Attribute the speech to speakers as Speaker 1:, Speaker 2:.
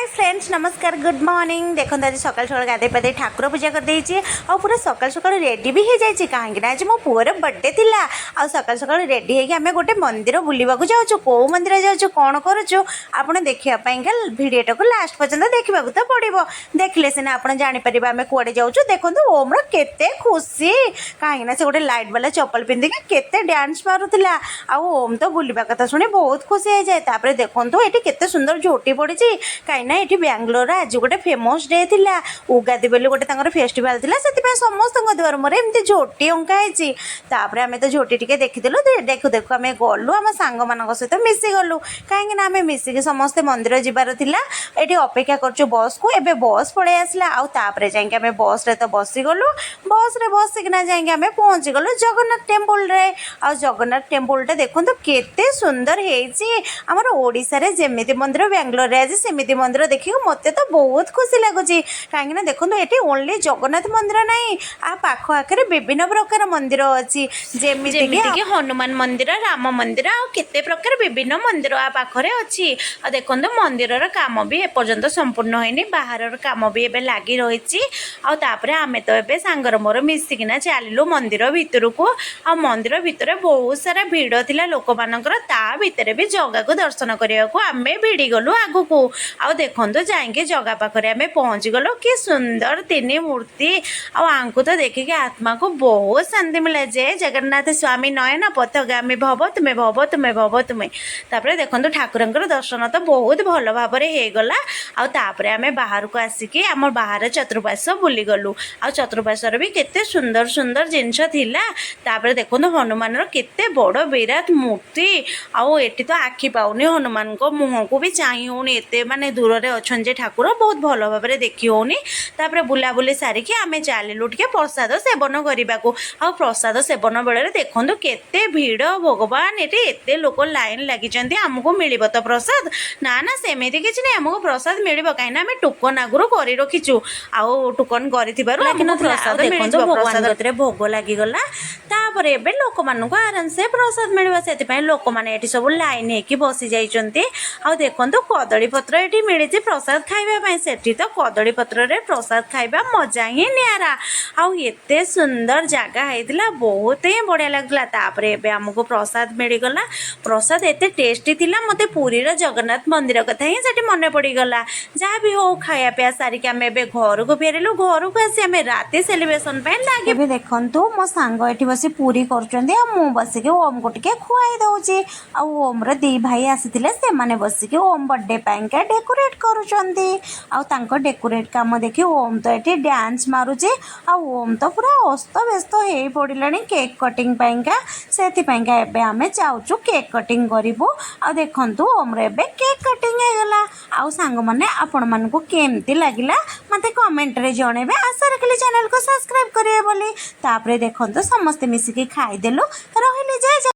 Speaker 1: Hi friends नमस्कार good morning देखो आज सकाल सकाल गाधे पाधे ठाकुर पूजा कर देइछि आ पूरा सकाल सकाल रेडी भी हो जाइछि कहीं आज मो पुअर बर्थडे थिला आ सकाल सकाल रेडी होगी आम गोटे मंदिर बुलवा जाऊँ कौ मंदिर जाऊँ कौन करूँ आपड़ देखापी भिडियो को लास्ट पर्यंत देखा तो पड़ो देखले सीना आप जापर आम कौड़े जाऊँ देखो ओम केते खुशी कहीं से गोटे लाइट वाला चप्पल पिंधिकी केते डांस मारूला आम तो बुलवा कथा शुणी बहुत खुशी हो जाए देखो ये केते सुंदर झोटी पड़ी कहीं ये बेंगलोर आज गोटे फेमस डे थिला उगादी बोली गोटे फेस्टिवल थिला से समस्त द्वार मोर एमती झोटी अंकाई आम तो झोटी टे देखीदेलु देखु देखु आम गलु आम सांग मान सहित मिसीगलु कहीं आम मिसिकी समस्ते मंदिर जीवार थिला ये अपेक्षा करछु बस को एबे बस पड़े आसला आउे जाइए आम बस रे तो बसीगलु बस रे बसिकिना जाइए आम पहुँची गलु जगन्नाथ टेम्पल रे आ जगन्नाथ टेम्पल टे देखो केते सुंदर होईची आमर ओडिशा रे जेमिति मंदिर बेंगलोर रे आज सेमिति मंदिर देखिए मत तो बहुत खुशी लगुच कहीं देखो ये ओनली जगन्नाथ मंदिर नहीं आ पाख आखिर विभिन्न प्रकार मंदिर अच्छी जमीक हनुमान मंदिर राम मंदिर आते प्रकार विभिन्न मंदिर आ पाखे अच्छी देखो मंदिर काम भी एपर्यंत संपूर्ण होनी बाहर काम भी एबे लगी रही आम तो ये सांगर मोर मिसिकिना चलू मंदिर भितर को आ मंदिर भितर बहुत सारा भिड़ थिला लोक मानकर ता भितर भी जगह को दर्शन करने को आम भिड़ी गलु आगु को आ देखो जाइए जगह पाखे आम पहुँची गलु कि सुंदर तीन मूर्ति आंकु तो देखिए आत्मा को बहुत शांति मिले जय जगन्नाथ स्वामी नयन पथगामी भव तुम्हें भव तुम्हें भव तुम्हें तापर देखो ठाकुर दर्शन तो बहुत भल भाव होगला आम बाहर को आसिकी आम बाहर चतुर्पार्श्व बुली गलु आ चतुर्पार्श्वर भी केते सुंदर सुंदर जिनस थिला तापर देखो हनुमान केते बड़ विराट मूर्ति आठी तो आखि पाऊनी हनुमान को मुह को भी चाह होनी एते माने दूर रे अच्छन जे ठाकुर बहुत भल भाव देखी होनी तापर बुलाबुली सारिकी आम चलू टे प्रसाद सेवन करने को आ प्रसाद सेवन बेले देखो केते भिड़ भगवान ये एते लोक लाइन लगी आमको मिल तो प्रसाद ना ना सेमती किसी नहीं आमको प्रसाद मिल कहीं आम टोकन आगुरी कर रखीचु आउ टोकन प्रसाद प्रसाद भोग लगिगला तापर एबे लोक मानक आराम से प्रसाद मिलवा से लोक मैंने सब लाइन होकी बसी जाइए आ देखो कदली पत्र ये मिली प्रसाद खाइबा सेठी तो कदली पत्र रे प्रसाद खाइबा मजा ही नियारा आते सुंदर जगह होता बहुत ही बढ़िया लगला तापर एबे हमको प्रसाद मिलगला प्रसाद एते टेस्टी थिला मते पुरी रो जगन्नाथ मंदिर कथा ही सेठी मने पड़ीगला जहाँ भी हो खाया पिया सारिक आम ए घर को फेरिलु घर को आसी आम राति सेलिब्रेशन लगे देखु मो सांग ये बस पूरी कर बसिक ओम को टे खुआई दौची ओम दी भाई आसी से बसिक ओम बर्थडे पाइंका डेकोरेट कर डेकोरेट काम देखी ओम तो ये डांस मारुचे ओम तो पूरा अस्त व्यस्त हो पड़ा केक कटिंग पाइंका से आम चाहूँ केक कटिंग करूँ आ देखु ओम रे केक कटिंग होगला आउ सांग मैंने आपण मानक केमती लगिला मत कमेंट रे जनइबे आशा रखिली चैनल को सब्सक्राइब करेंगे बोली तापर देखो समस्ते मिसिकी खाईदेलु रही जय।